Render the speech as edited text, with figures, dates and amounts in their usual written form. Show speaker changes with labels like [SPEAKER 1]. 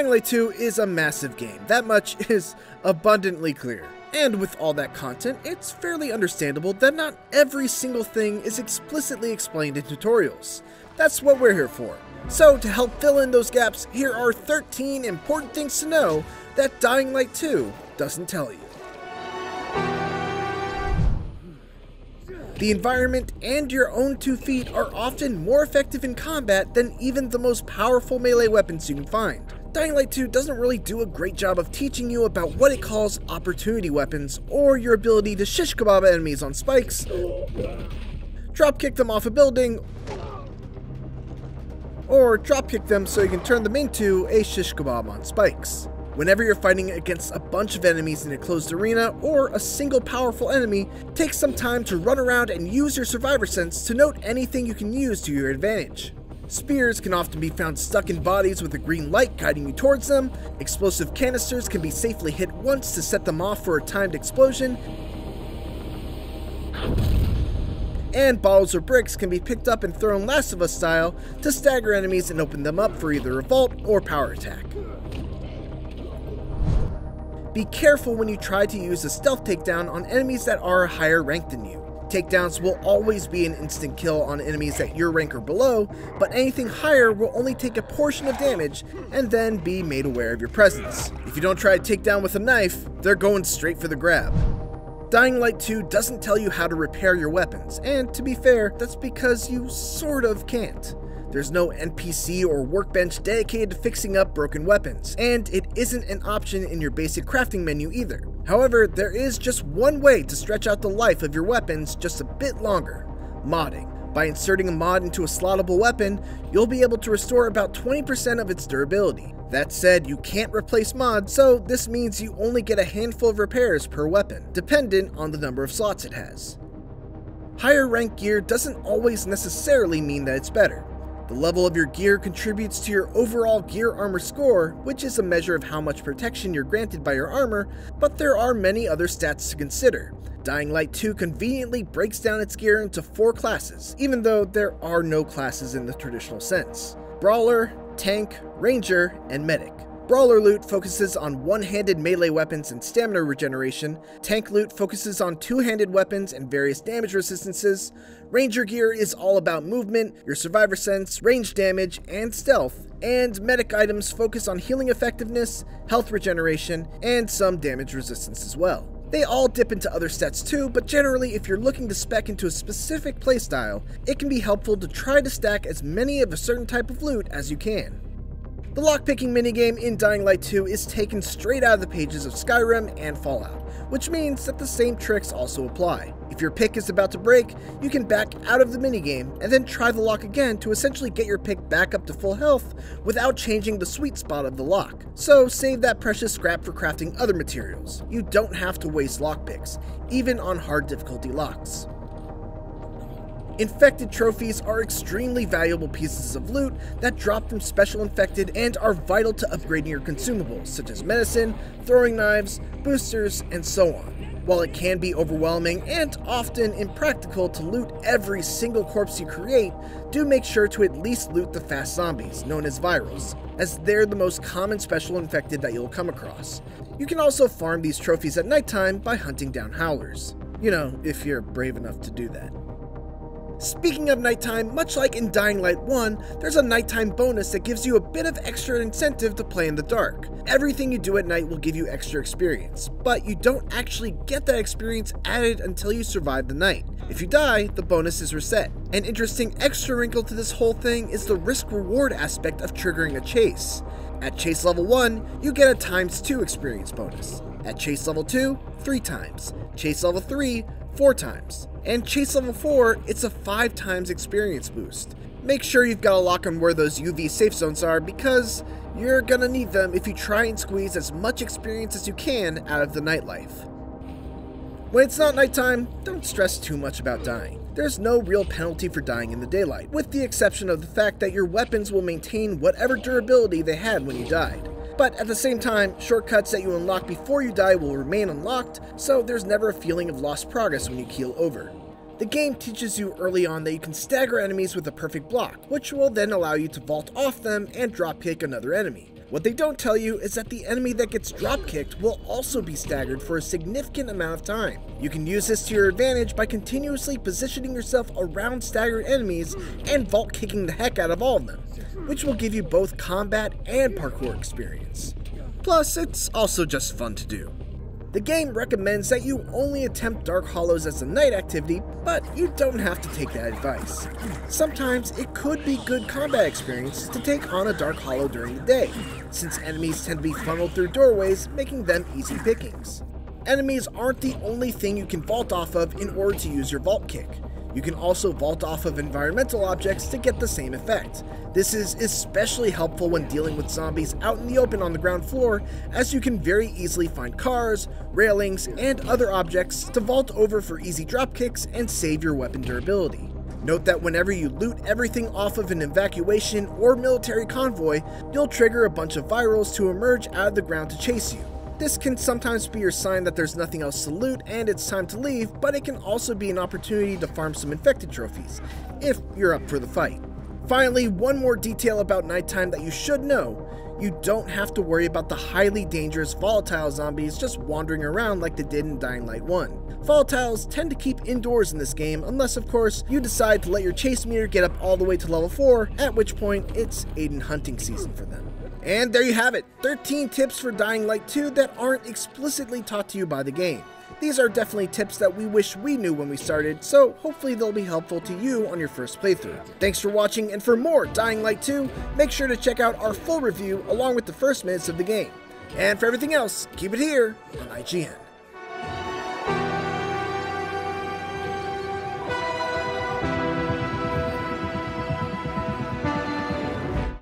[SPEAKER 1] Dying Light 2 is a massive game, that much is abundantly clear. And with all that content, it's fairly understandable that not every single thing is explicitly explained in tutorials. That's what we're here for. So to help fill in those gaps, here are 13 important things to know that Dying Light 2 doesn't tell you. The environment and your own 2 feet are often more effective in combat than even the most powerful melee weapons you can find. Dying Light 2 doesn't really do a great job of teaching you about what it calls opportunity weapons, or your ability to shish kebab enemies on spikes, dropkick them off a building, or dropkick them so you can turn them into a shish kebab on spikes. Whenever you're fighting against a bunch of enemies in a closed arena, or a single powerful enemy, take some time to run around and use your survivor sense to note anything you can use to your advantage. Spears can often be found stuck in bodies with a green light guiding you towards them, explosive canisters can be safely hit once to set them off for a timed explosion, and bottles or bricks can be picked up and thrown Last of Us style to stagger enemies and open them up for either revolt or power attack. Be careful when you try to use a stealth takedown on enemies that are higher ranked than you. Takedowns will always be an instant kill on enemies at your rank or below, but anything higher will only take a portion of damage and then be made aware of your presence. If you don't try a takedown with a knife, they're going straight for the grab. Dying Light 2 doesn't tell you how to repair your weapons, and to be fair, that's because you sort of can't. There's no NPC or workbench dedicated to fixing up broken weapons, and it isn't an option in your basic crafting menu either. However, there is just one way to stretch out the life of your weapons just a bit longer: modding. By inserting a mod into a slottable weapon, you'll be able to restore about 20% of its durability. That said, you can't replace mods, so this means you only get a handful of repairs per weapon, dependent on the number of slots it has. Higher rank gear doesn't always necessarily mean that it's better. The level of your gear contributes to your overall gear armor score, which is a measure of how much protection you're granted by your armor, but there are many other stats to consider. Dying Light 2 conveniently breaks down its gear into 4 classes, even though there are no classes in the traditional sense: Brawler, Tank, Ranger, and Medic. Brawler loot focuses on one-handed melee weapons and stamina regeneration, Tank loot focuses on two-handed weapons and various damage resistances, Ranger gear is all about movement, your survivor sense, range damage, and stealth, and Medic items focus on healing effectiveness, health regeneration, and some damage resistance as well. They all dip into other stats too, but generally if you're looking to spec into a specific playstyle, it can be helpful to try to stack as many of a certain type of loot as you can. The lockpicking minigame in Dying Light 2 is taken straight out of the pages of Skyrim and Fallout, which means that the same tricks also apply. If your pick is about to break, you can back out of the minigame and then try the lock again to essentially get your pick back up to full health without changing the sweet spot of the lock. So save that precious scrap for crafting other materials. You don't have to waste lockpicks, even on hard difficulty locks. Infected trophies are extremely valuable pieces of loot that drop from special infected and are vital to upgrading your consumables, such as medicine, throwing knives, boosters, and so on. While it can be overwhelming and often impractical to loot every single corpse you create, do make sure to at least loot the fast zombies, known as virals, as they're the most common special infected that you'll come across. You can also farm these trophies at nighttime by hunting down howlers. You know, if you're brave enough to do that. Speaking of nighttime, much like in Dying Light 1, there's a nighttime bonus that gives you a bit of extra incentive to play in the dark. Everything you do at night will give you extra experience, but you don't actually get that experience added until you survive the night. If you die, the bonus is reset. An interesting extra wrinkle to this whole thing is the risk-reward aspect of triggering a chase. At chase level 1, you get a ×2 experience bonus. At chase level 2, 3 times. Chase level 3, 4 times. And chase level 4, it's a 5 times experience boost. Make sure you've got a lock on where those UV safe zones are, because you're gonna need them if you try and squeeze as much experience as you can out of the nightlife. When it's not nighttime, don't stress too much about dying. There's no real penalty for dying in the daylight, with the exception of the fact that your weapons will maintain whatever durability they had when you died. But at the same time, shortcuts that you unlock before you die will remain unlocked, so there's never a feeling of lost progress when you keel over. The game teaches you early on that you can stagger enemies with a perfect block, which will then allow you to vault off them and dropkick another enemy. What they don't tell you is that the enemy that gets drop-kicked will also be staggered for a significant amount of time. You can use this to your advantage by continuously positioning yourself around staggered enemies and vault-kicking the heck out of all of them, which will give you both combat and parkour experience. Plus, it's also just fun to do. The game recommends that you only attempt Dark Hollows as a night activity, but you don't have to take that advice. Sometimes it could be good combat experience to take on a Dark Hollow during the day, since enemies tend to be funneled through doorways, making them easy pickings. Enemies aren't the only thing you can vault off of in order to use your vault kick. You can also vault off of environmental objects to get the same effect. This is especially helpful when dealing with zombies out in the open on the ground floor, as you can very easily find cars, railings, and other objects to vault over for easy drop kicks and save your weapon durability. Note that whenever you loot everything off of an evacuation or military convoy, you'll trigger a bunch of virals to emerge out of the ground to chase you. This can sometimes be your sign that there's nothing else to loot and it's time to leave, but it can also be an opportunity to farm some infected trophies, if you're up for the fight. Finally, one more detail about nighttime that you should know. You don't have to worry about the highly dangerous volatile zombies just wandering around like they did in Dying Light 1. Volatiles tend to keep indoors in this game unless, of course, you decide to let your chase meter get up all the way to level 4, at which point it's Aiden hunting season for them. And there you have it, 13 tips for Dying Light 2 that aren't explicitly taught to you by the game. These are definitely tips that we wish we knew when we started, so hopefully they'll be helpful to you on your first playthrough. Thanks for watching, and for more Dying Light 2, make sure to check out our full review along with the first minutes of the game. And for everything else, keep it here on IGN.